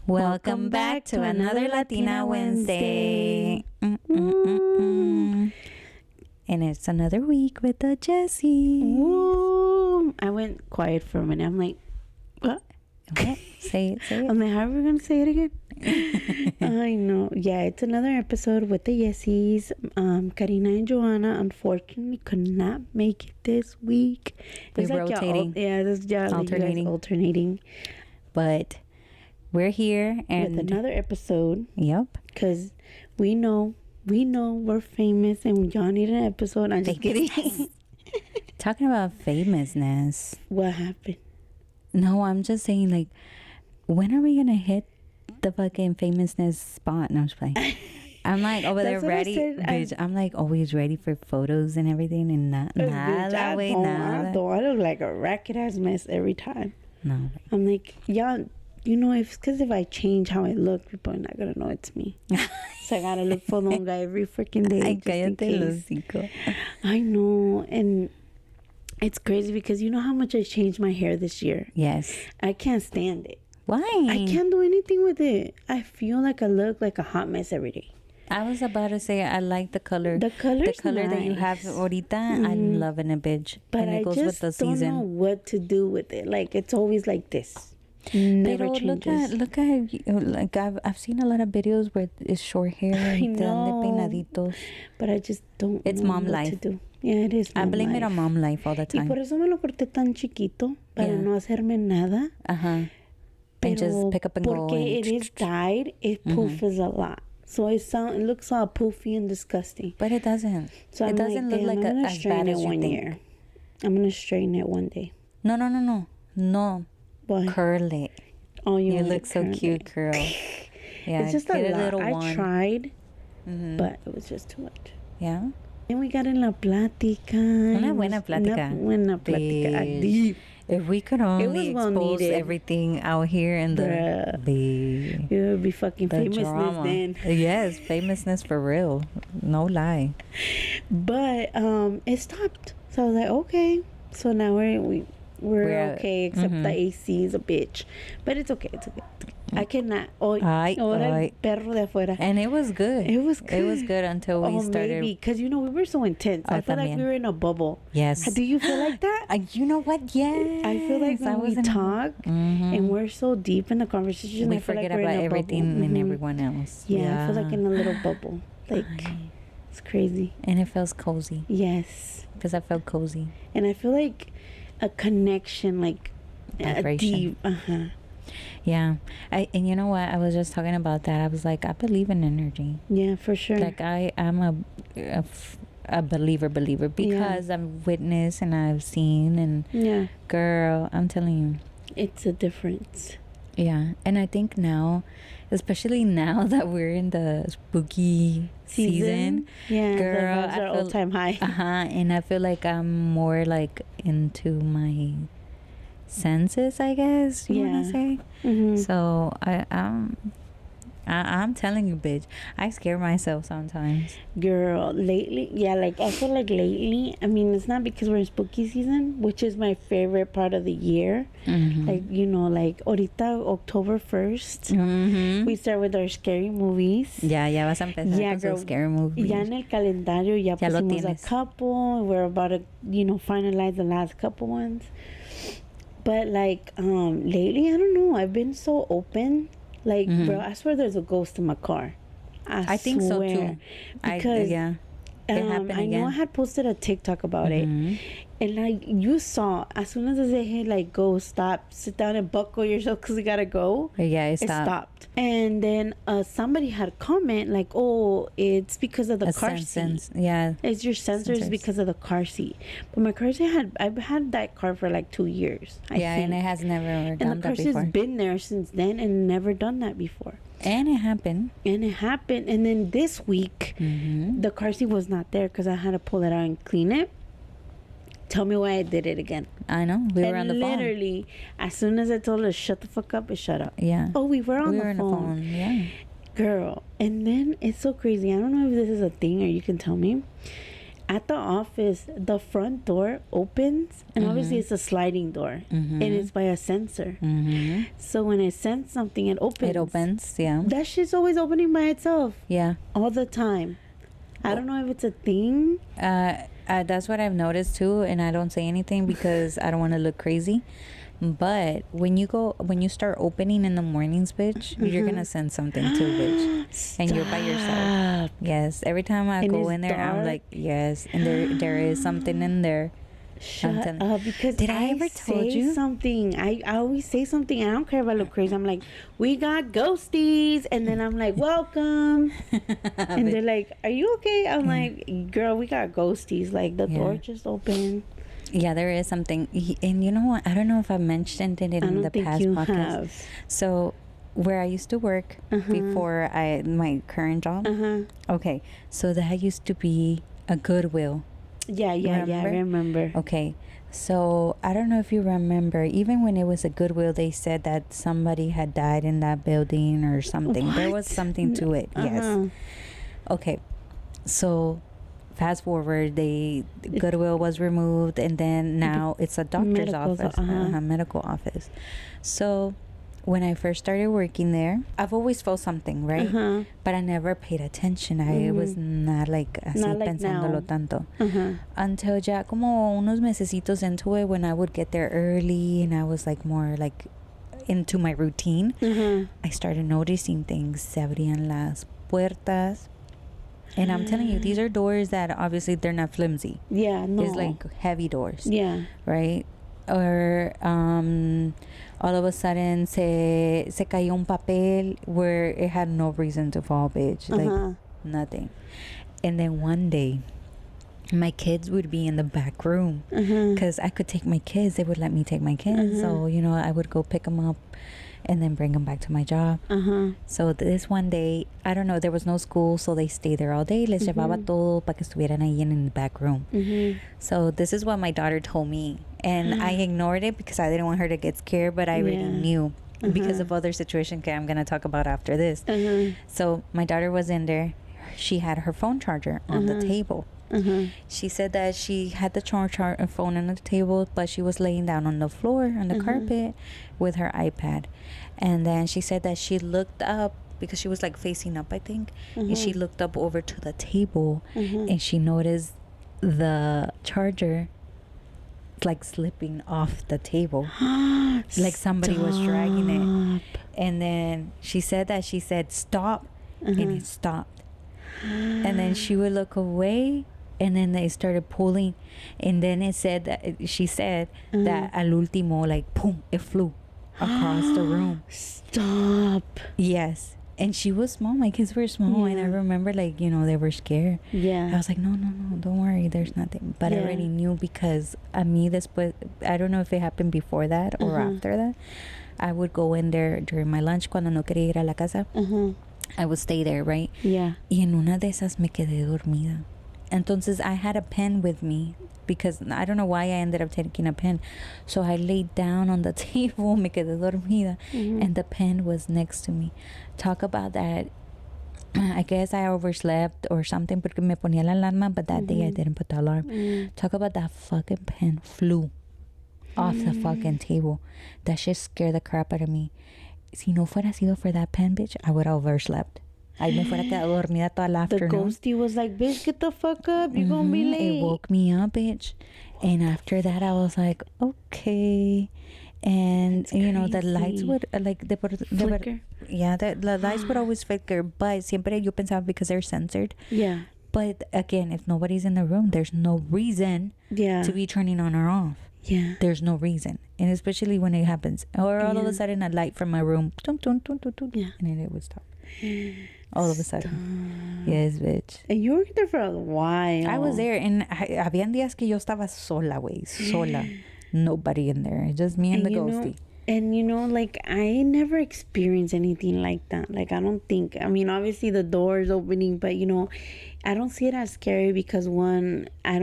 Welcome back to another Latina Wednesday. And it's another week with the Jessie. Ooh, I went quiet for a minute. I'm like, what? Say it. I'm like, how are we going to say it again? I know. Yeah, it's another episode with the Yesies. Karina and Joanna unfortunately could not make it this week. We're rotating. Alternating. But we're here and with another episode. Yep. Because we know we're famous and y'all need an episode. I'm just kidding. Talking about famousness. What happened? No, I'm just saying, like, when are we gonna hit the fucking famousness spot? No, I'm just playing. I'm like over there ready, bitch. I'm like always ready for photos and everything, and nada, way, nada. I look like a racket ass mess every time. No, I'm like, y'all, because if I change how I look, people are not gonna know it's me. So I gotta look for the guy every freaking day. I know, and it's crazy because you know how much I changed my hair this year. Yes, I can't stand it. Why? I can't do anything with it. I feel like I look like a hot mess every day. I was about to say I like the color. The color nice. That you have ahorita. I'm loving it, bitch. But and it goes with the don't know what to do with it. Like it's always like this. Never changes. Look at like I've seen a lot of videos where it's short hair and peinaditos. But I just don't. It's know mom what life. To do. Yeah, it is. I blame it on mom life all the time. Y por eso me lo corté tan chiquito para no hacerme nada. And just pick up and go. Porque it is dyed, it poofs a lot. So it looks all poofy and disgusting. But it doesn't. So it doesn't look like as bad as you think. I'm gonna straighten it one day. No. What? Curl it. Oh, you look so cute, curl. Yeah, it's just a lot. I tried, but it was just too much. Yeah. And we got in la plática. Una buena plática. Deep. If we could only expose everything out here in the it would be fucking famousness drama. Then. Yes, famousness for real. No lie. But it stopped. So I was like, okay. So now we're okay, except the AC is a bitch. But it's okay. I cannot. Perro de afuera. And it was good. It was good until we started. Maybe because we were so intense. I feel like we were in a bubble. Yes. Do you feel like that? You know what? Yes. I feel like when we talk and we're so deep in the conversation, we forget about everything and everyone else. Yeah, I feel like in a little bubble. Like it's crazy. And it feels cozy. Yes. Because I felt cozy. And I feel like a connection, like vibration. Yeah. And you know what? I was just talking about that. I was like, I believe in energy. Yeah, for sure. Like I'm a believer because I've witnessed and I've seen and girl, I'm telling you, it's a difference. Yeah. And I think now, especially now that we're in the spooky season, yeah, girl, the vibes are all-time high. And I feel like I'm more like into my senses, I guess you want to say. So I'm telling you, bitch, I scare myself sometimes, girl. Lately, like I feel like lately, I mean, it's not because we're in spooky season, which is my favorite part of the year. Like like ahorita October 1st we start with our scary movies. Ya vas a empezar con scary movies. Ya en el calendario ya pusimos a couple. We're about to finalize the last couple ones. But like lately, I don't know, I've been so open. Like bro, I swear there's a ghost in my car. I think so too. Because I know I had posted a TikTok about it, and like you saw, as soon as I said, hey, like go, stop, sit down and buckle yourself because we gotta go. It stopped. And then somebody had a comment like, oh, it's because of the car seat. Yeah, it's your sensors because of the car seat. But my car seat I've had that car for like 2 years. I think. And it has never done that before. And the car seat's been there since then and never done that before. And it happened. And then this week, the car seat was not there because I had to pull it out and clean it. Tell me why I did it again. I know. We were on the phone. Literally, as soon as I told her to shut the fuck up, it shut up. Yeah. Oh, we were on the phone. Yeah. Girl. And then it's so crazy. I don't know if this is a thing or you can tell me. at the office, the front door opens, and obviously it's a sliding door, and it's by a sensor. So when I sense something, it opens. It opens, yeah. That shit's always opening by itself. Yeah. All the time. I don't know if it's a thing. That's what I've noticed too, and I don't say anything because I don't want to look crazy. But when you start opening in the mornings, bitch, you're gonna sense something too, bitch. Stop. And you're by yourself. Yes. Every time I go in there, dark. I'm like, yes. And there is something in there. Shut up, because did I ever told you something? I always say something. I don't care if I look crazy. I'm like, we got ghosties, and then I'm like, welcome, and they're like, are you okay? I'm like, girl, we got ghosties. Like the door just opened. Yeah, there is something, and you know what? I don't know if I mentioned it in the past podcast. So where I used to work before my current job. Okay, so that used to be a Goodwill. Yeah, I remember. Okay, so I don't know if you remember, even when it was a Goodwill, they said that somebody had died in that building or something. What? There was something to it, yes. Okay, so fast forward, Goodwill was removed, and then now it's a doctor's office, medical office. So when I first started working there, I've always felt something, right? But I never paid attention. I was not like así pensándolo tanto. Until ya como unos mesecitos into it, when I would get there early and I was like more like into my routine, I started noticing things. Se abrían las puertas. And I'm telling you, these are doors that obviously they're not flimsy. Yeah, no. It's like heavy doors. Yeah. Right? Or all of a sudden se cayó un papel where it had no reason to fall, bitch. Like nothing. And then one day my kids would be in the back room because I could take my kids. They would let me take my kids. So, you know, I would go pick them up and then bring them back to my job. So this one day, I don't know, there was no school, so they stayed there all day. Les llevaba todo para que estuvieran ahí in the back room. So this is what my daughter told me. And I ignored it because I didn't want her to get scared, but I already knew because of other situations I'm going to talk about after this. So my daughter was in there. She had her phone charger on the table. She said that she had the phone on the table, but she was laying down on the floor, on the carpet, with her iPad. And then she said that she looked up, because she was like facing up, I think, and she looked up over to the table, and she noticed the charger like slipping off the table. Like somebody was dragging it. And then she said stop, and it stopped. And then she would look away, and then they started pulling, and then it said that she said that al último, like, boom, it flew across the room. Stop. Yes. And she was small. My kids were small, and I remember, like, you know, they were scared. Yeah. I was like, no, don't worry, there's nothing. But I already knew, because a mí después, I don't know if it happened before that or after that. I would go in there during my lunch cuando no quería ir a la casa. I would stay there, right? Yeah. Y en una de esas me quedé dormida. Entonces I had a pen with me, because I don't know why I ended up taking a pen. So I laid down on the table, me quedé dormida, and the pen was next to me. Talk about that. I guess I overslept or something porque me ponía la alarma, but that day I didn't put the alarm. Talk about that fucking pen flew off the fucking table. That shit scared the crap out of me. Si no fuera sido for that pen, bitch, I would have overslept. I me fuera quedado dormida toda la afternoon. The ghosty was like, bitch, get the fuck up. You're gonna be late. It woke me up, bitch. And after that, I was like, okay. And, you know, the lights would, like, flicker. Yeah, the lights would always flicker. But siempre yo pensaba because they're censored. Yeah. But, again, if nobody's in the room, there's no reason to be turning on or off. Yeah. There's no reason. And especially when it happens. Or all of a sudden, a light from my room. And then it would stop. All of a sudden. Yes, bitch. And you were there for a while. I was there, and habían días que yo estaba sola, güey. Sola. Nobody in there. Just me and the ghosty. And, you know, like, I never experienced anything like that. Like, I don't think, I mean, obviously the door is opening, but, you know, I don't see it as scary because, one, I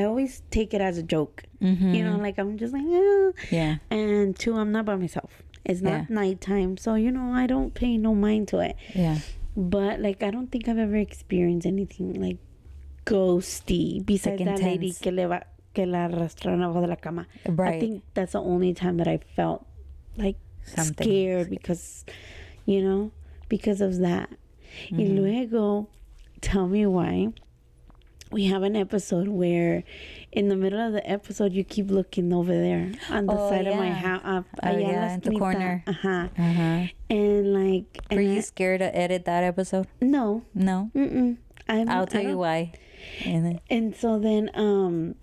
always take it as a joke. You know, like, I'm just like, yeah. And two, I'm not by myself. It's not nighttime. So, you know, I don't pay no mind to it. Yeah. But, like, I don't think I've ever experienced anything, like, ghosty. Besides like that lady que la arrastraron abajo de la cama. Right. I think that's the only time that I felt like scared because, because of that. Y luego, tell me why. We have an episode where in the middle of the episode you keep looking over there on the side of my house. In the corner. And like... Were you scared to edit that episode? No. No? Mm-mm. I'll tell you why. And so then...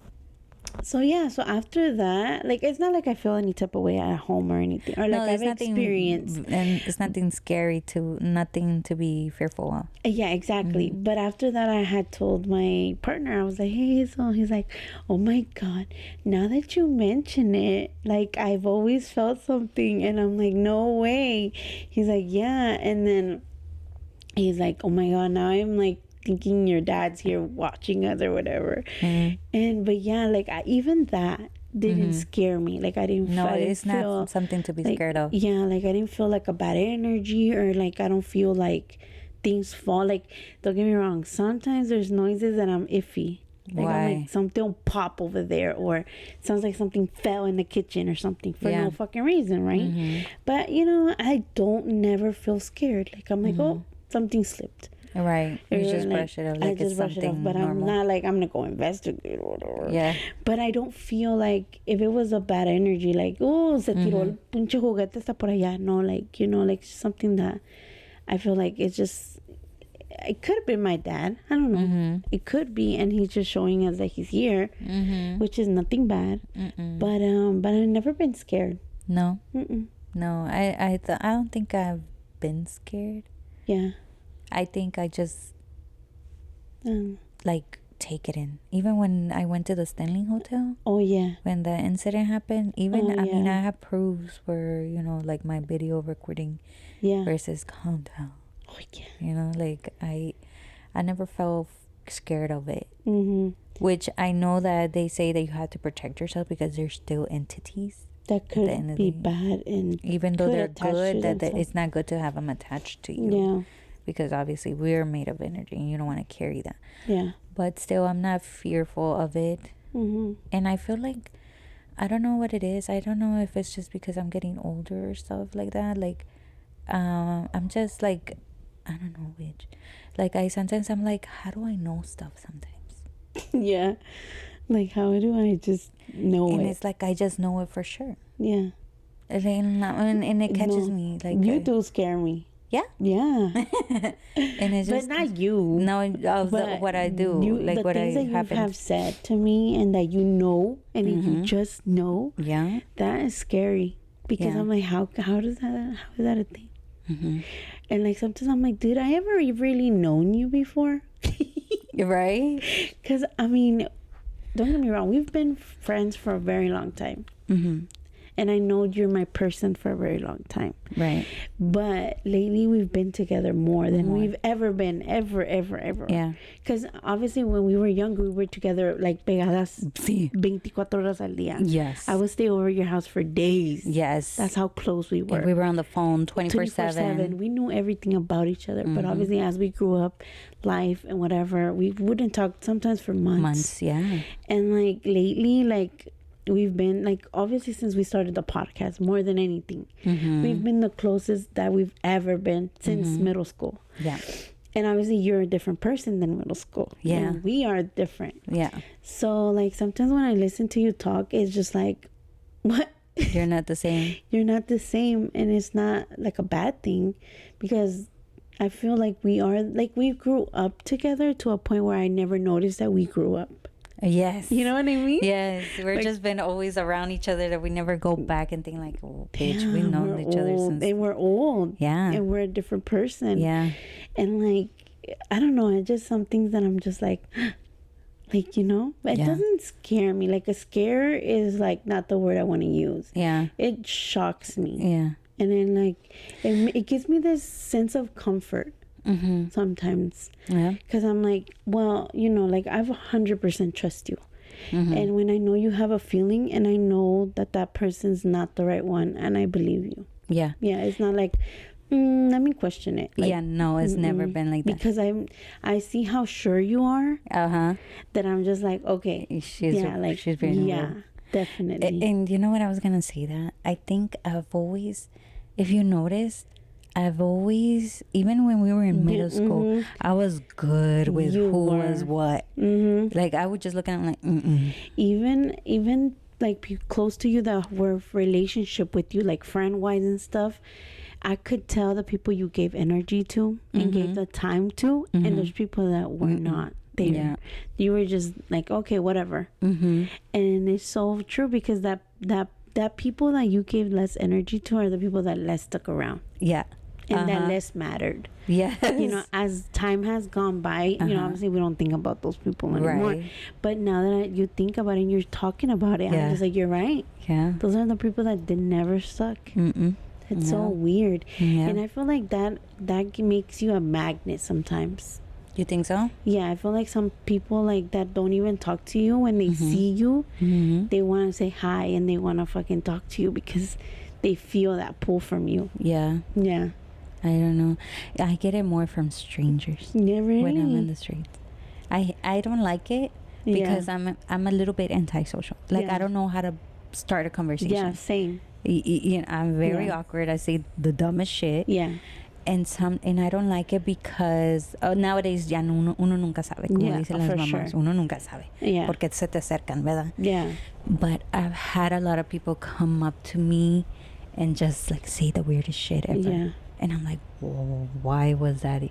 So after that, like, it's not like I feel any type of way at home or anything, or like I've experienced, and it's nothing scary nothing to be fearful of. Yeah, exactly. But after that, I had told my partner, I was like, hey, so he's like, oh my God, now that you mention it, like, I've always felt something, and I'm like, no way. He's like, yeah, and then he's like, oh my God, now I'm like thinking your dad's here watching us or whatever. But yeah, like even that didn't scare me. Like I didn't it's feel not something to be like, scared of. Yeah, like I didn't feel like a bad energy, or like I don't feel like things fall. Like, don't get me wrong, sometimes there's noises that I'm iffy. Like I'm like, something will pop over there, or it sounds like something fell in the kitchen or something for no fucking reason, right? But I don't never feel scared. Like I'm like, oh, something slipped. Right. You just brush it off like it's something but normal. I'm not like, I'm gonna go investigate or whatever. Yeah. But I don't feel like if it was a bad energy, like, oh, se tiró el pinche juguete está por allá. No, like, like something that I feel like it's just, it could have been my dad. I don't know. It could be, and he's just showing us that he's here, which is nothing bad. But I've never been scared. No. No, I don't think I've been scared. Yeah. I think I just like take it in. Even when I went to the Stanley Hotel. Oh yeah. When the incident happened, I mean, I have proofs where like my video recording. Yeah. Versus calm down. Oh yeah. Like I never felt scared of it. Which I know that they say that you have to protect yourself because there's still entities that could be bad, and even though they're good, that it's not good to have them attached to you. Yeah. Because obviously we're made of energy and you don't want to carry that. Yeah. But still, I'm not fearful of it. And I feel like, I don't know what it is. I don't know if it's just because I'm getting older or stuff like that. Like, I'm just like, I don't know which. Like, sometimes I'm like, how do I know stuff sometimes? Yeah. Like, how do I just know it? And it's like, I just know it for sure. Yeah. And it catches me. Like, you do scare me. Yeah. Yeah. And it's just, but not you. No, what I do. Like what I the things that you have said to me and that you know, and if you just know, that is scary. Because I'm like, how is that a thing? And like sometimes I'm like, did I ever really known you before? Right? Because I mean, don't get me wrong, we've been friends for a very long time. And I know you're my person for a very long time. Right. But lately we've been together more than we've ever been. Ever. Yeah. Because obviously when we were younger, we were together like pegadas 24 horas al día. Yes. I would stay over at your house for days. Yes. That's how close we were. And we were on the phone 24/7. We knew everything about each other. But obviously as we grew up, life and whatever, we wouldn't talk sometimes for months. Yeah. And like lately, like, we've been like, obviously since we started the podcast, more than anything, we've been the closest that we've ever been since middle school. Yeah. And obviously you're a different person than middle school. Yeah. And we are different. Yeah. So like sometimes when I listen to you talk, it's just like, what? You're not the same. You're not the same. And it's not like a bad thing, because I feel like we grew up together to a point where I never noticed that we grew up. Yes. You know what I mean? Yes. We're like, just been always around each other, that we never go back and think like, oh, bitch, we've known each other since. And we're old. Yeah. And we're a different person. Yeah. And like, I don't know, it's just some things that I'm just like, it doesn't scare me. Like, a scare is like not the word I want to use. Yeah. It shocks me. Yeah. And then like, it gives me this sense of comfort. Sometimes, because I'm like, well, like I 100% trust you, and when I know you have a feeling and I know that person's not the right one, and I believe you, it's not like Let me question it. Like, yeah, no, it's never been like that. Because I see how sure you are. That I'm just like, okay, she's being real. Definitely. And you know what I was gonna say, that I think I've always, if you noticed, I've always, even when we were in middle school, I was good with was what. Like, I would just look at them like, Even like close to you that were relationship with you, like friend wise and stuff, I could tell the people you gave energy to and gave the time to, and there's people that were not there. Yeah. You were just like, okay, whatever. And it's so true, because that people that you gave less energy to are the people that less stuck around. Yeah. And that less mattered. Yes. You know, as time has gone by, you know, obviously we don't think about those people anymore. Right. But now that you think about it and you're talking about it, I'm just like, you're right. Yeah. Those are the people that never stuck. It's so weird. And I feel like that makes you a magnet sometimes. You think so? Yeah, I feel like some people like that don't even talk to you when they see you. They want to say hi and they want to fucking talk to you because they feel that pull from you. Yeah. Yeah. I don't know. I get it more from strangers. Yeah, really? When I'm in the streets. I don't like it because I'm a little bit antisocial. Like, I don't know how to start a conversation. Yeah, same. You know, I'm very awkward. I say the dumbest shit. Yeah. And I don't like it because nowadays ya uno nunca sabe, como dicen las mamás. Uno nunca sabe. Yeah. Porque se te acercan, ¿verdad? Yeah. But I've had a lot of people come up to me and just like say the weirdest shit ever. Yeah. And I'm like, whoa, why was that?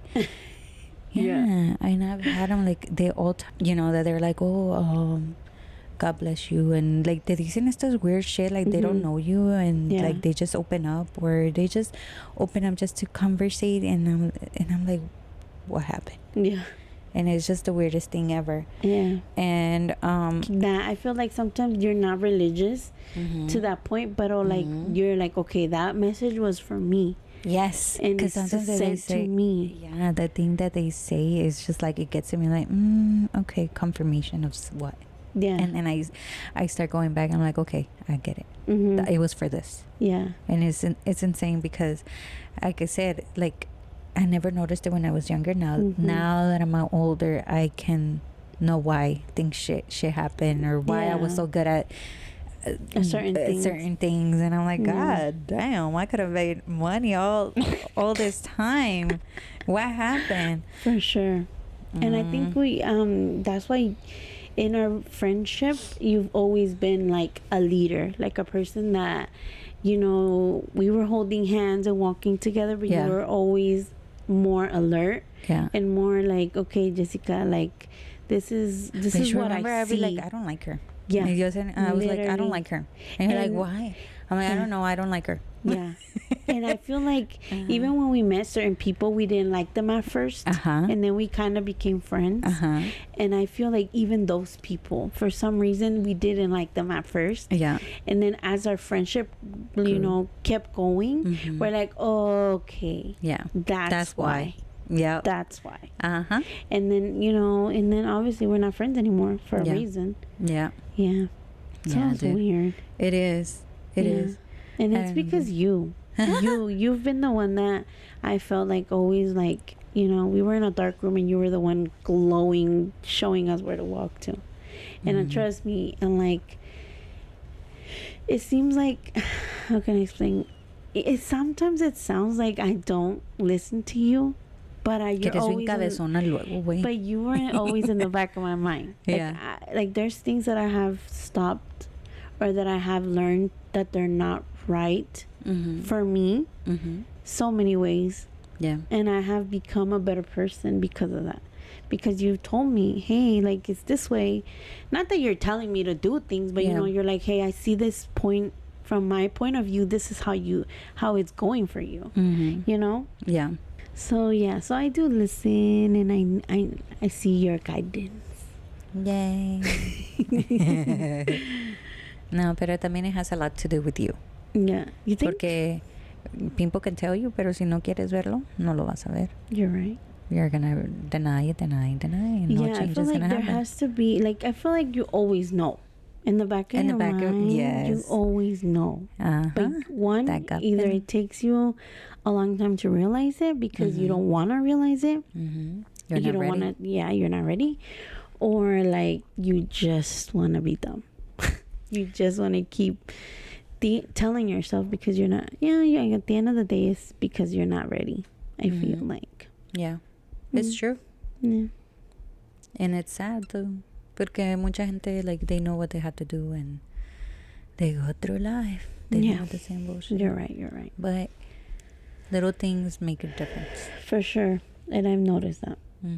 Yeah. And I've had them like, they all, you know, that they're like, oh, God bless you. And like, they dicen estas weird shit, like they don't know you. And like, they just open up, or they just open up just to conversate. And I'm like, what happened? Yeah. And it's just the weirdest thing ever. Yeah. And I feel like sometimes you're not religious to that point, but like you're like, okay, that message was for me. Yes, because sometimes they say to me. Yeah, the thing that they say is just like, it gets to me like, okay, confirmation of what. Yeah. And then I start going back. I'm like, okay, I get it. It was for this. Yeah. And it's insane because, like I said, like, I never noticed it when I was younger. Now that I'm older, I can know why shit happened, or why I was so good at certain things. And I'm like, God damn, I could have made money all this time. What happened? For sure. And I think we that's why in our friendship you've always been like a leader, like a person that, you know, we were holding hands and walking together, but you were always more alert and more like, okay, Jessica, like this is what I see. I'd be like, I don't like her. Yeah. And I was like, I don't like her. And you're like, why? I'm like, I don't know. I don't like her. Yeah. And I feel like even when we met certain people, we didn't like them at first. And then we kind of became friends. And I feel like even those people, for some reason, we didn't like them at first. Yeah. And then as our friendship, you know, kept going, we're like, oh, okay. Yeah. That's why. Yeah. That's why. And then, you know, and then obviously we're not friends anymore for a reason. Yeah. Yeah. Sounds weird. It is. It is. And it's because you've been the one that I felt like always, like, you know, we were in a dark room and you were the one glowing, showing us where to walk to. And trust me, and like, it seems like, how can I explain? Sometimes it sounds like I don't listen to you, but you're always but you weren't always in the back of my mind. Like there's things that I have stopped, or that I have learned that they're not right for me, so many ways. Yeah. And I have become a better person because of that. Because you told me, hey, like, it's this way. Not that you're telling me to do things, but you know, you're like, hey, I see this point from my point of view. This is how it's going for you. You know? Yeah. So yeah, so I do listen, and I see your guidance. Yay. No, pero también it has a lot to do with you. Yeah. You think? Porque people can tell you, pero si no quieres verlo, no lo vas a ver. You're right. You're gonna deny, and no change is gonna happen. There has to be, like, I feel like you always know. In the back of your mind, yes, you always know. But one, either it takes you a long time to realize it because you don't want to realize it. You don't want to. Yeah, you're not ready, or like you just want to be dumb. You just want to keep telling yourself because you're not. Yeah. At the end of the day, it's because you're not ready. I feel like. Yeah, it's true. Yeah. And it's sad though. Porque mucha gente, like, they know what they have to do and they go through life. They know the same bullshit. You're right. But little things make a difference. For sure. And I've noticed that. Yeah.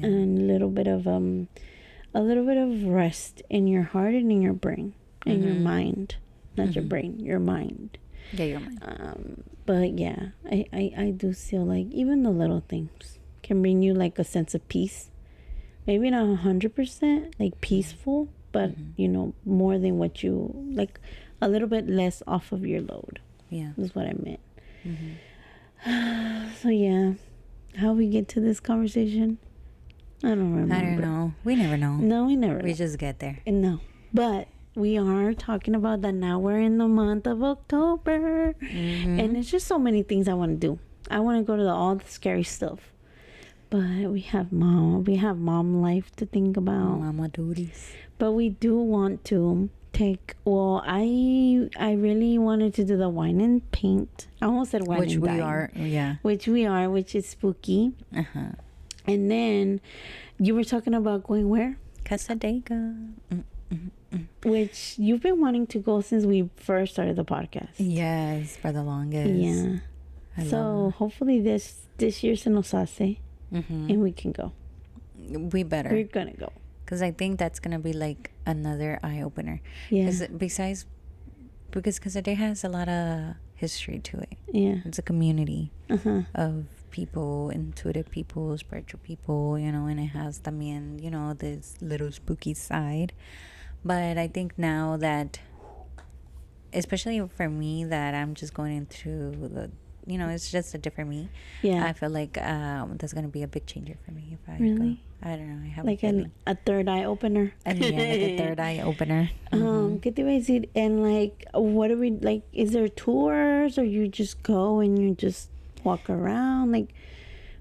And a little bit of rest in your heart and in your brain. And your mind. Not your brain, your mind. Yeah, your mind. But yeah, I do feel like even the little things can bring you like a sense of peace. Maybe not 100% like peaceful, but you know, more than what you like, a little bit less off of your load. Yeah, is what I meant. So yeah, how we get to this conversation, I don't remember. I don't know. We never know. No, we never. We just get there. No, but we are talking about that now. We're in the month of October, and there's just so many things I want to do. I want to go to all the scary stuff. But we have mom life to think about. Mama duties. But we do want to take, well, I really wanted to do the wine and paint. I almost said wine and dine. Which we are, which is spooky. And then you were talking about going where? Casadega. Which you've been wanting to go since we first started the podcast. Yes, for the longest. Yeah. So hopefully this year se nos hace. And we can go. We better. We're gonna go. Because I think that's gonna be like another eye opener. Yeah. Because Casadega has a lot of history to it. Yeah. It's a community of people, intuitive people, spiritual people, you know, and it has también, you know, this little spooky side. But I think now that, especially for me, that I'm just going into the, you know, it's just a different me. Yeah. I feel like that's going to be a big changer for me if I really go. I don't know. I have like a third eye opener. And yeah, like a third eye opener. ¿Qué te iba a decir? And like, what are we, like, is there tours or you just go and you just walk around? Like,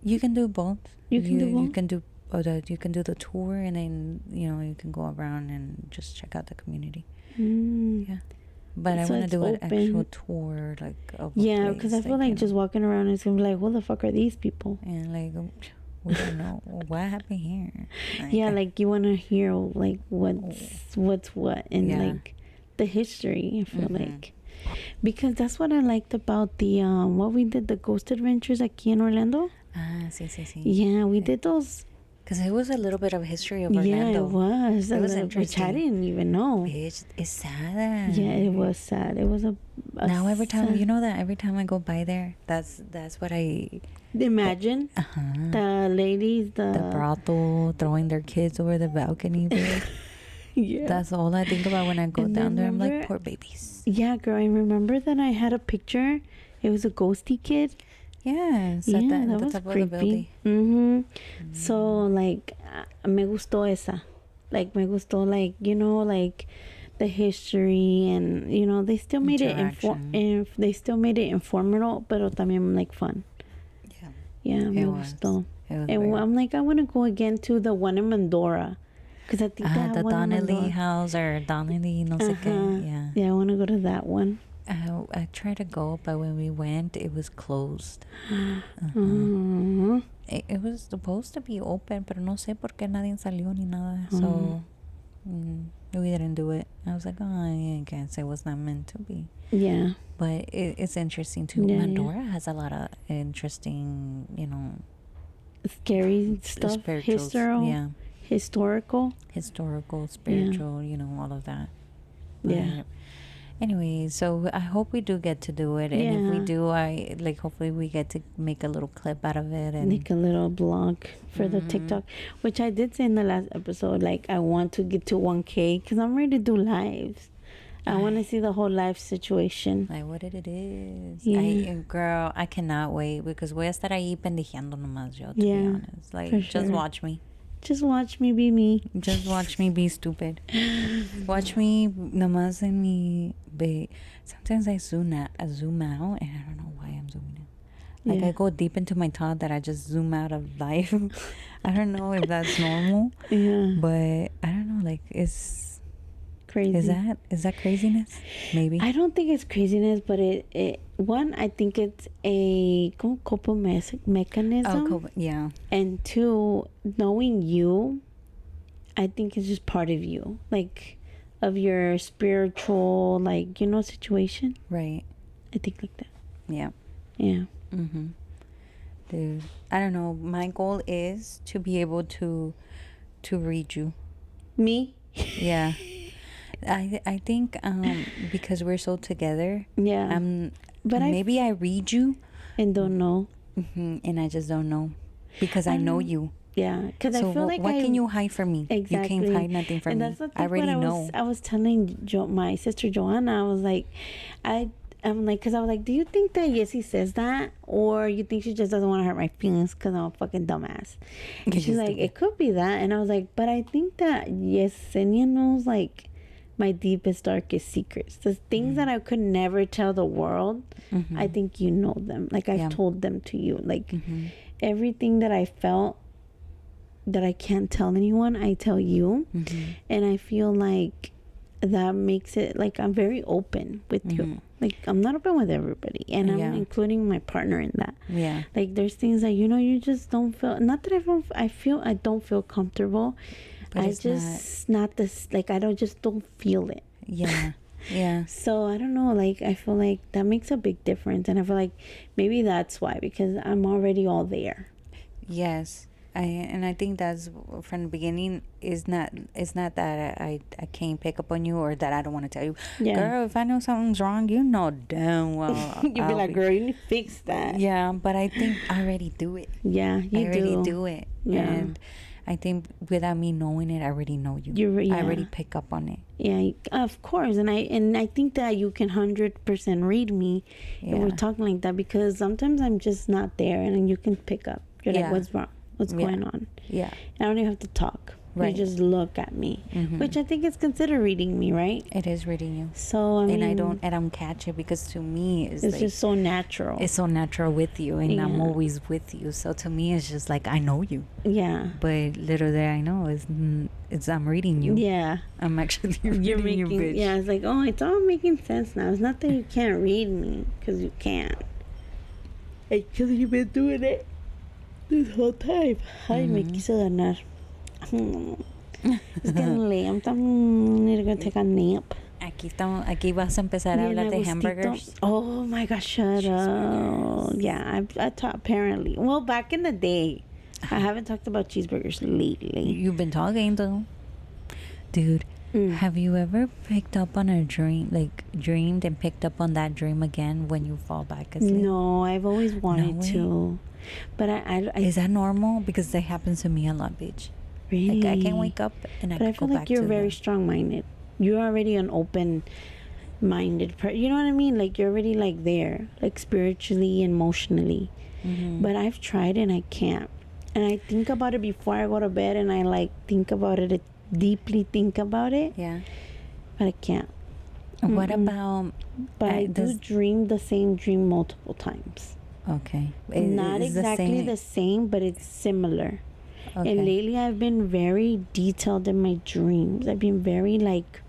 you can do both. You can do both? You can do the tour and then, you know, you can go around and just check out the community. Yeah. But I want to do an actual tour, like, of yeah, because I feel like just walking around, it's going to be like, who the fuck are these people? And, like, we don't know. What happened here? Like, yeah, like, you want to hear, like, what's what, and, like, the history, I feel like. Because that's what I liked about the, what we did, the Ghost Adventures aquí in Orlando. Sí. Yeah, we did those. Because it was a little bit of a history of Orlando. Yeah, it was. It was interesting. Which I didn't even know. It's sad. Yeah, it was sad. It was a now every time, you know that every time I go by there, that's what I imagine. The ladies, the brothel throwing their kids over the balcony. Yeah, that's all I think about when I go down there. I'm like, poor babies. Yeah, girl, I remember that I had a picture. It was a ghosty kid. Yes, yeah, that was creepy. So, like, me gustó esa. Like, me gustó, like, you know, like, the history and, you know, they still made it they still made it informative, pero también, like, fun. Yeah, me gustó. And I'm like, I want to go again to the one in Mandora. Because I think that the one Donnelly house or Donnelly, no sé qué. Yeah, I want to go to that one. I tried to go, but when we went, it was closed. It was supposed to be open, pero no sé por qué nadie salió ni nada. So we didn't do it. I was like, oh, I guess it was not meant to be. Yeah. But it's interesting too. Yeah, Pandora has a lot of interesting, you know, scary stuff. Historical, spiritual, you know, all of that. Yeah. Anyway, so I hope we do get to do it, and if we do, I like hopefully we get to make a little clip out of it and make a little blog for the TikTok, which I did say in the last episode. Like, I want to get to 1K because I'm ready to do lives. I want to see the whole life situation. Like what it is. Yeah. Girl, I cannot wait because voy a estar ahí pendejeando nomás yo, to be honest. Like, just watch me. Just watch me be me. Just watch me be stupid. Watch me nomás en mi be. Sometimes I zoom out and I don't know why I'm zooming out. Like I go deep into my thought that I just zoom out of life. I don't know if that's normal. Yeah. But I don't know, like it's crazy. Is that craziness? Maybe. I don't think it's craziness, but it one, I think it's a coping mechanism. Oh, yeah. And two, knowing you, I think it's just part of you, like of your spiritual, like, situation. Right. I think like that. Yeah. Yeah. Mm-hmm. Dude, I don't know. My goal is to be able to read you. Me? Yeah. I think because we're so together. Yeah. But maybe I read you and don't know. Mm-hmm, and I just don't know because I know you. Yeah, because so I feel like what can you hide from me? Exactly. You can't hide nothing from me. I already know. I was telling my sister Joanna, I was like, I'm like, because I was like, do you think that Yessie says that? Or you think she just doesn't want to hurt my feelings because I'm a fucking dumbass? And she's like, it could be that. And I was like, but I think that Yesenia knows, like, my deepest, darkest secrets. The things that I could never tell the world, I think you know them. Like, I've told them to you. Like, everything that I felt that I can't tell anyone, I tell you. And I feel like that makes it, like, I'm very open with you. Like, I'm not open with everybody, and I'm including my partner in that. Yeah. Like, there's things that, you just don't feel, not that I don't feel comfortable. But I just not this, like, I just don't feel it. Yeah. Yeah. So I don't know, like, I feel like that makes a big difference, and I feel like maybe that's why, because I'm already all there. Yes. I think that's from the beginning. It's not that I can't pick up on you or that I don't want to tell you. Yeah. Girl, if I know something's wrong, you know damn well. You'd be like, girl, you need to fix that. Yeah, but I think I already do it. Yeah, I already do it. Yeah. And I think without me knowing it, I already know you. I already pick up on it. Yeah, of course. And I think that you can 100% read me if we're talking like that, because sometimes I'm just not there, and you can pick up. You're like, what's wrong? What's going on? Yeah. I don't even have to talk. Right. You just look at me, which I think is considered reading me, right? It is reading you. So I mean, I don't catch it, because to me it's like, just so natural. It's so natural with you, and I'm always with you. So to me, it's just like I know you. Yeah. But little there I know is I'm reading you. Yeah. I'm actually reading you, bitch. Yeah. It's like, oh, it's all making sense now. It's not that you can't read me, because you can't. Because you've been doing it this whole time. Ay, me quiso ganar. It's getting late. I'm need to go take a nap. Aquí vas a empezar a hablar de hamburgers. Oh my gosh, shut up. Yeah, I taught, apparently. Well, back in the day, I haven't talked about cheeseburgers lately. You've been talking though. Dude, have you ever picked up on a dream, like dreamed and picked up on that dream again when you fall back asleep? No, I've always wanted to. But I is that normal? Because that happens to me a lot, bitch. Really? Like, I can't wake up and I go back to But I feel like you're very strong-minded. You're already an open-minded person. You know what I mean? Like, you're already, like, there. Like, spiritually, emotionally. But I've tried and I can't. And I think about it before I go to bed, and I, like, think about it, deeply think about it. Yeah. But I can't. What about... But I do dream the same dream multiple times. Okay. Not exactly the same, but it's similar. Okay. And lately I've been very detailed in my dreams. I've been very like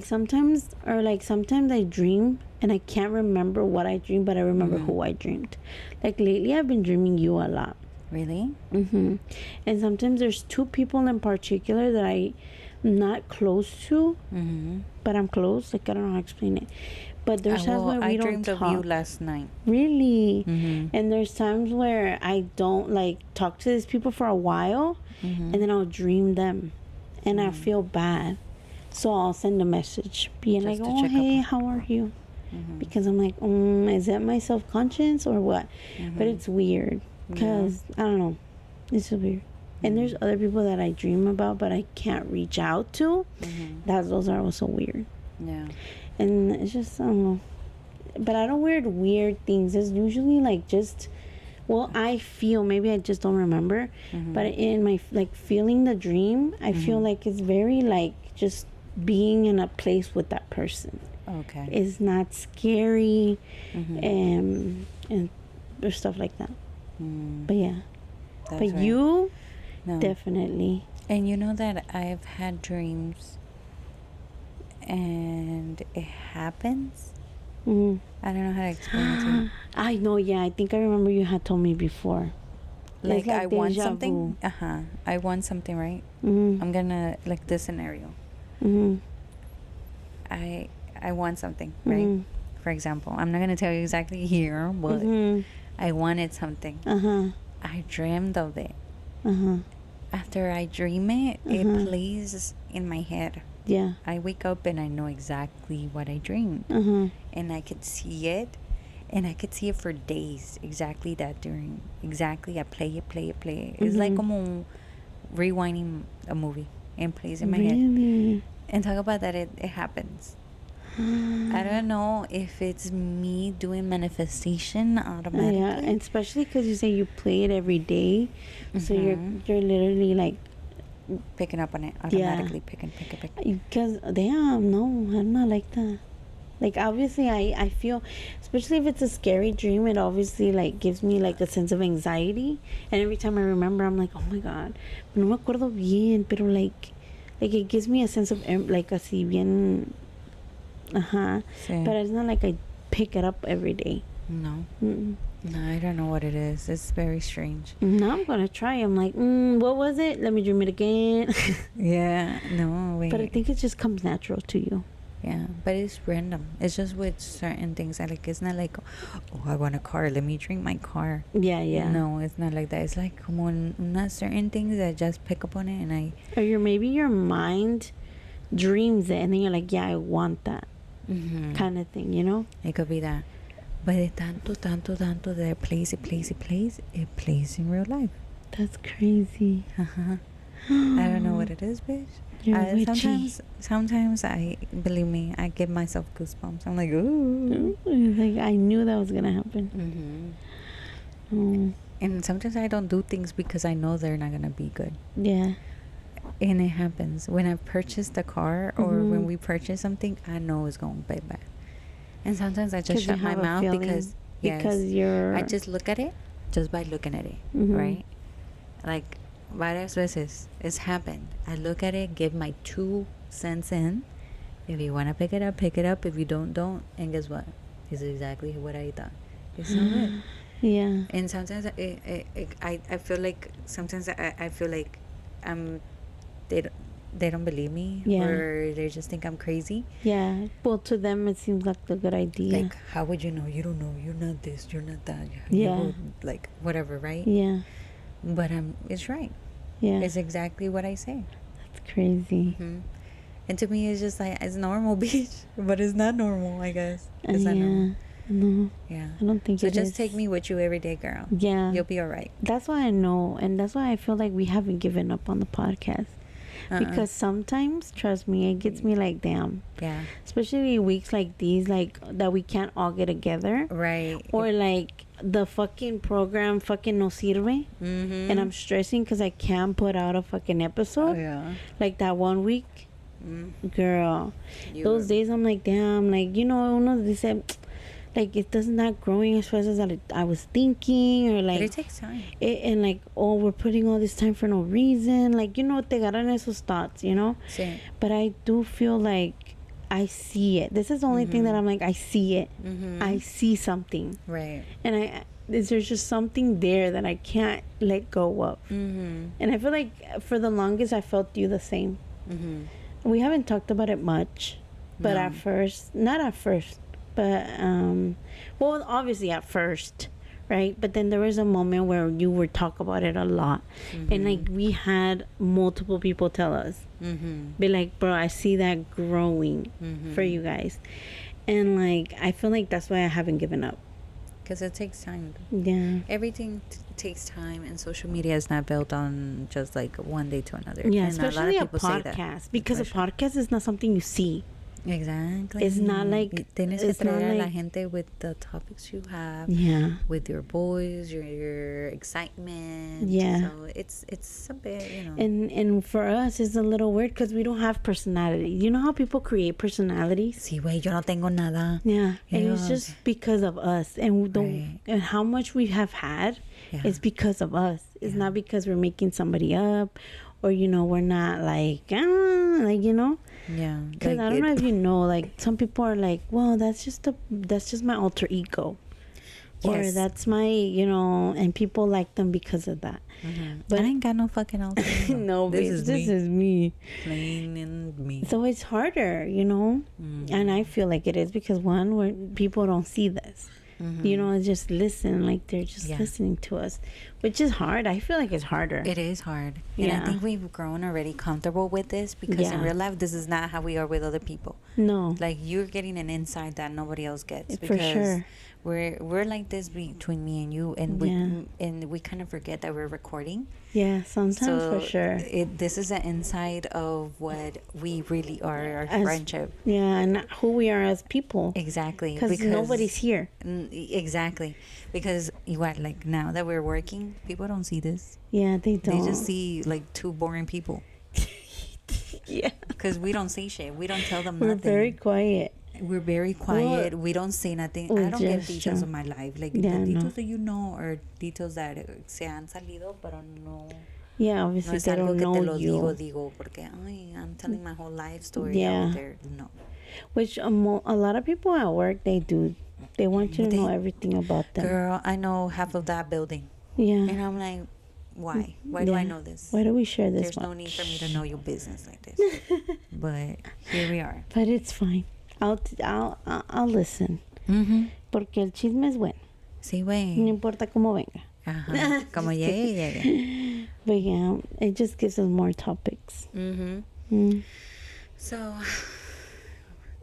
sometimes I dream and I can't remember what I dreamed, but I remember who I dreamed. Like lately I've been dreaming you a lot. Really? And sometimes there's two people in particular that I'm not close to, but I'm close. Like, I don't know how to explain it. But there's times where we don't talk. I dreamed of you last night. Really? And there's times where I don't, like, talk to these people for a while, and then I'll dream them, and I feel bad. So I'll send a message being like, oh, hey, how are you? Because I'm like, is that my self-conscious or what? But it's weird because, I don't know, it's so weird. And there's other people that I dream about, but I can't reach out to. Those are also weird. Yeah. And it's just, I don't know. But I don't weird things. It's usually like just Well, I feel, maybe I just don't remember, but in my, like, feeling the dream, I feel like it's very, like, just being in a place with that person. Okay. It's not scary, and or stuff like that. But yeah. That's but right. you, No. definitely. And you know that I've had dreams and it happens. I don't know how to explain it to you. I know, yeah. I think I remember you had told me before. Like I want deja something. vu. I want something, right? I'm gonna, like, this scenario. I want something, right? For example, I'm not gonna tell you exactly here, but I wanted something. I dreamed of it. After I dream it, it plays in my head. Yeah. I wake up and I know exactly what I dreamed. And I could see it. And I could see it for days. Exactly that during. Exactly. I play it. It's like como rewinding a movie. And plays in my head. And talk about that, it happens. I don't know if it's me doing manifestation automatically. Yeah, and especially because you say you play it every day. So you're literally like picking up on it automatically. Picking. Because damn, no, I'm not like that. Like, obviously I feel, especially if it's a scary dream, it obviously like gives me like a sense of anxiety, and every time I remember I'm like, oh my god, no me acuerdo bien, pero like it gives me a sense of like así bien, sí. But it's not like I pick it up every day. No. No, I don't know what it is. It's very strange. Now I'm gonna try. I'm like, what was it? Let me dream it again. Yeah, no, wait. But I think it just comes natural to you. Yeah, but it's random. It's just with certain things. Like, it's not like, oh, I want a car, let me drink my car. Yeah. No, it's not like that. It's like, come on, not certain things that just pick up on it and I... Or maybe your mind dreams it and then you're like, yeah, I want that. Kind of thing, you know? It could be that. But it tanto that it plays in real life. That's crazy. I don't know what it is, bitch. Sometimes believe me, I give myself goosebumps. I'm like, ooh. Like, I knew that was gonna happen. And sometimes I don't do things because I know they're not gonna be good. Yeah. And it happens when I purchased a car or when we purchase something. I know it's going to be bad. And sometimes I just shut my mouth because I just look at it just by looking at it, right? Like, varias veces it's happened. I look at it, give my 2 cents in. If you want to pick it up, pick it up. If you don't. And guess what? It's exactly what I thought. It's not good. Yeah. And sometimes I feel like I feel like they don't believe me, or they just think I'm crazy. Yeah. Well, to them it seems like a good idea. Like, how would you know? You don't know. You're not this. You're not that. Yeah. Like, whatever, right? Yeah. But it's right. Yeah. It's exactly what I say. That's crazy. And to me, it's just like, it's normal, bitch. But it's not normal, I guess. It's not normal. No. Yeah. I don't think so just take me with you every day, girl. Yeah. You'll be all right. That's why I know. And that's why I feel like we haven't given up on the podcast. Because sometimes, trust me, it gets me like, damn. Yeah. Especially weeks like these, like, that we can't all get together. Right. Or like the fucking program fucking no sirve. And I'm stressing because I can't put out a fucking episode. Yeah. Like that one week. Girl. Those days I'm like, damn. Like, you know, uno dice, like, it does not growing as fast as I was thinking, or like, but it takes time. And like, oh, we're putting all this time for no reason. Like, you know, te agarran esos thoughts, you know. Sí. But I do feel like I see it. This is the only thing that I'm like, I see it. I see something. Right. And there's just something there that I can't let go of. And I feel like for the longest I felt you the same. We haven't talked about it much, but not at first. But, well, obviously at first, right? But then there was a moment where you would talk about it a lot. And, like, we had multiple people tell us. Be like, bro, I see that growing for you guys. And, like, I feel like that's why I haven't given up. Because it takes time. Yeah. Everything takes time, and social media is not built on just, like, one day to another. Yeah, and especially a lot of people podcast. Because a podcast is not something you see. Exactly. It's not like tienes que traer a la gente with the topics you have. Yeah. With your voice, your excitement. Yeah. So it's a bit, you know. And for us, it's a little weird because we don't have personality. You know how people create personalities? Sí, güey, yo no tengo nada. Yeah. And it's just because of us. And and how much we have had is because of us. It's not because we're making somebody up, or, you know, we're not like, you know. Yeah. Because like I don't know if you know, like, some people are like, well, that's just my alter ego. Yes. Or that's my, you know, and people like them because of that. Mm-hmm. But I ain't got no fucking alter ego. No, this is me. Plain and me. So it's harder, you know. Mm-hmm. And I feel like it is because, one, people don't see this. Mm-hmm. You know, just listen, like they're just listening to us, which is hard. I feel like it's harder. It is hard. And I think we've grown already comfortable with this because in real life, this is not how we are with other people. No. Like, you're getting an insight that nobody else gets. For sure. We're like this between me and you, and we kind of forget that we're recording. Yeah, sometimes for sure. This is an insight of what we really are, our friendship. Yeah, and who we are as people. Exactly. Because nobody's here. Exactly. Because like now that we're working, people don't see this. Yeah, they don't. They just see like two boring people. Yeah. Because we don't say shit. We don't tell them We're nothing. very quiet. We're very quiet. We don't say nothing. I don't give details of my life. Like the details that you know are details that se han salido, pero no. Yeah, obviously no they don't know you. Digo, porque I'm telling my whole life story out there. No. Which a lot of people at work, they do. They want you to know everything about them. Girl, I know half of that building. Yeah. And I'm like, why? Why do I know this? Why do we share this? There's no need for me to know your business like this. But here we are. But it's fine. I'll listen. Mm-hmm. Porque el chisme es bueno. Sí, güey. No importa cómo venga. Ajá. Como llegue. But yeah, it just gives us more topics. Mm-hmm. So,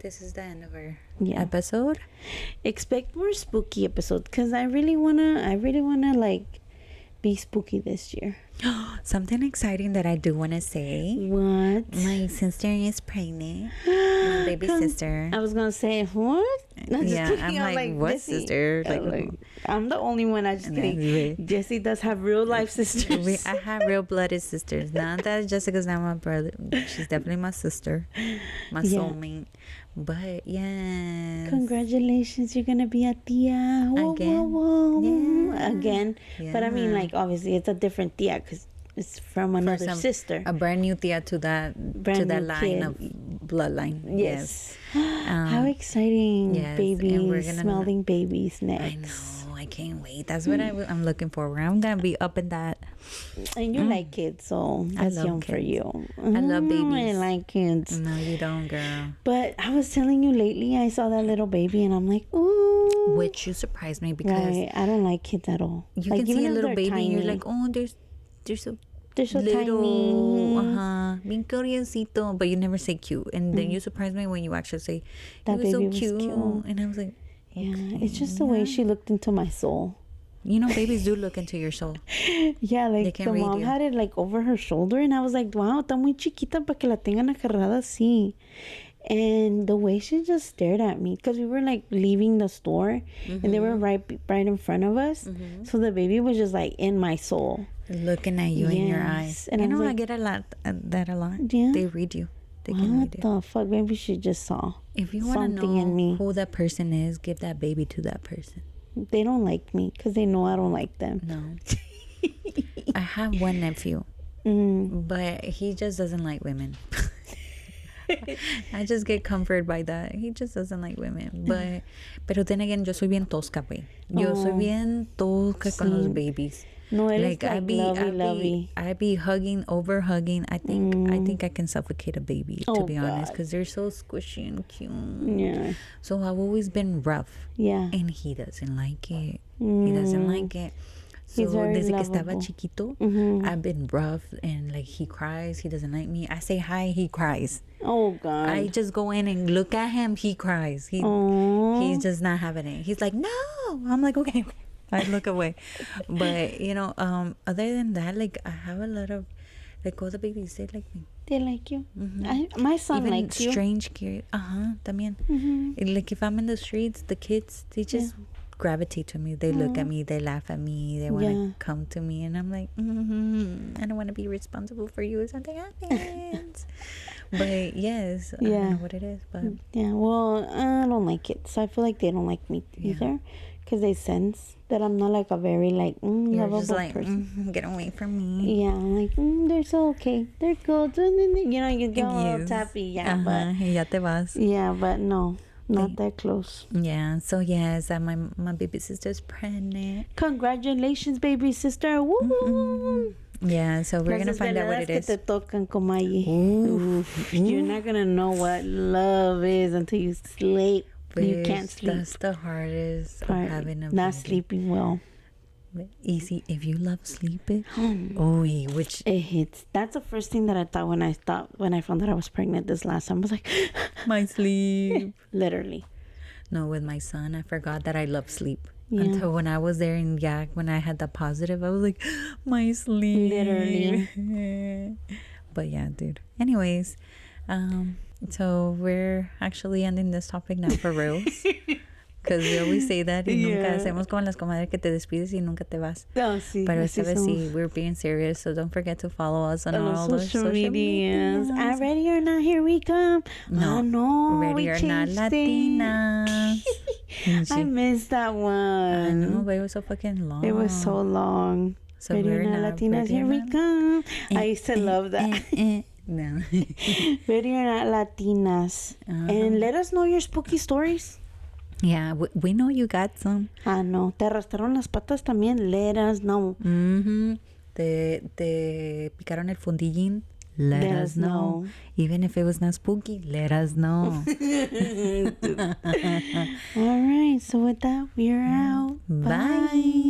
this is the end of our episode. Expect more spooky episodes because I really wanna like be spooky this year. Something exciting that I do want to say. What? My sister is pregnant. My baby sister. I was gonna say what? I'm like what Jessie, sister? Like, I'm the only one. I just kidding. Jessie does have real life sisters. I have real blooded sisters. Not that Jessica's not my brother. She's definitely my sister, my soulmate. But yes. Congratulations, you're gonna be a tia. Whoa, again. Whoa. Yeah. Again. Yeah. But I mean, like, obviously it's a different tia because it's from another sister. A brand new tia to that line kid. Of bloodline. Yes. How exciting. Yes. Babies, smelling babies next. I know. I can't wait. That's what I'm looking forward. I'm gonna be up in that. And you like kids, so that's young kids. For you. I love babies. I like kids. No, you don't, girl. But I was telling you lately, I saw that little baby, and I'm like, ooh. Which you surprised me because I don't like kids at all. You like, can see a little baby, tiny. And you're like, oh, they're so little, tiny. Bien curiosito, but you never say cute. And then you surprised me when you actually say, that he was so cute. And I was like, yeah, it's just the way she looked into my soul. You know, babies do look into your soul. Yeah, like the mom had it like over her shoulder, and I was like, wow, está muy chiquita para que la tengan agarrada así. And the way she just stared at me, because we were like leaving the store, and they were right in front of us. So the baby was just like in my soul, looking at you in your eyes. And I get a lot. Yeah, they read you. What the fuck? Maybe she just saw. If you want to know in me. Who that person is, give that baby to that person. They don't like me because they know I don't like them. No. I have one nephew, but he just doesn't like women. I just get comforted by that. He just doesn't like women. Pero then again, yo soy bien tosca, güey. Yo soy bien tosca con los babies. No, like I be hugging, over hugging. I think I can suffocate a baby, to be honest, because they're so squishy and cute. Yeah. So I've always been rough. Yeah. And he doesn't like it. He doesn't like it. So desde que estaba chiquito, I've been rough, and like he cries, he doesn't like me. I say hi, he cries. Oh God. I just go in and look at him, he cries. He's just not having it. He's like, no. I'm like, okay. I look away. But, you know, other than that, like, I have a lot of, like, all the babies, they like me. They like you. My son even likes you. Strange, curious. También. Like if I'm in the streets, the kids, they just gravitate to me. They look at me. They laugh at me. They want to come to me, and I'm like, I don't want to be responsible for you if something happens. But yes, I don't know what it is. But well, I don't like it, so I feel like they don't like me either, because they sense that I'm not like a very like lovable just like, person. Get away from me. Yeah, I'm like they're so okay, they're good. You know, you get all tappy. But ya te vas. Yeah, but no. Not that close. Yeah. So yes, my baby sister's pregnant. Congratulations, baby sister. Woo! Yeah. So we're gonna find out what it is. Te tocan, You're not gonna know what love is until you sleep. You can't sleep. That's the hardest part of having a not baby. Sleeping well. Easy if you love sleeping. Which it hits. That's the first thing that I thought when I found out I was pregnant this last time. I was like, my sleep. Literally. No, with my son, I forgot that I love sleep. Until when I was there in Yak, when I had the positive, I was like, my sleep. Literally. But yeah, dude. Anyways, so we're actually ending this topic now for reals. Because we always say that y nunca hacemos como las comadres que te despides y nunca te vas. Oh, sí, pero esta vez sí, we're being serious, so don't forget to follow us on all the social medias. Ready or not, here we come. No, Ready or Not Latinas. I missed that one. I know, but it was so fucking long. It was so long. So Ready or Not Latinas, here we come. I used to love that. No. Ready or Not Latinas. And let us know your spooky stories. Yeah, we know you got some. No. ¿Te arrastraron las patas también? Let us know. Te picaron el fundillín? Let us know. Even if it was not spooky, let us know. All right. So with that, we're out. Bye.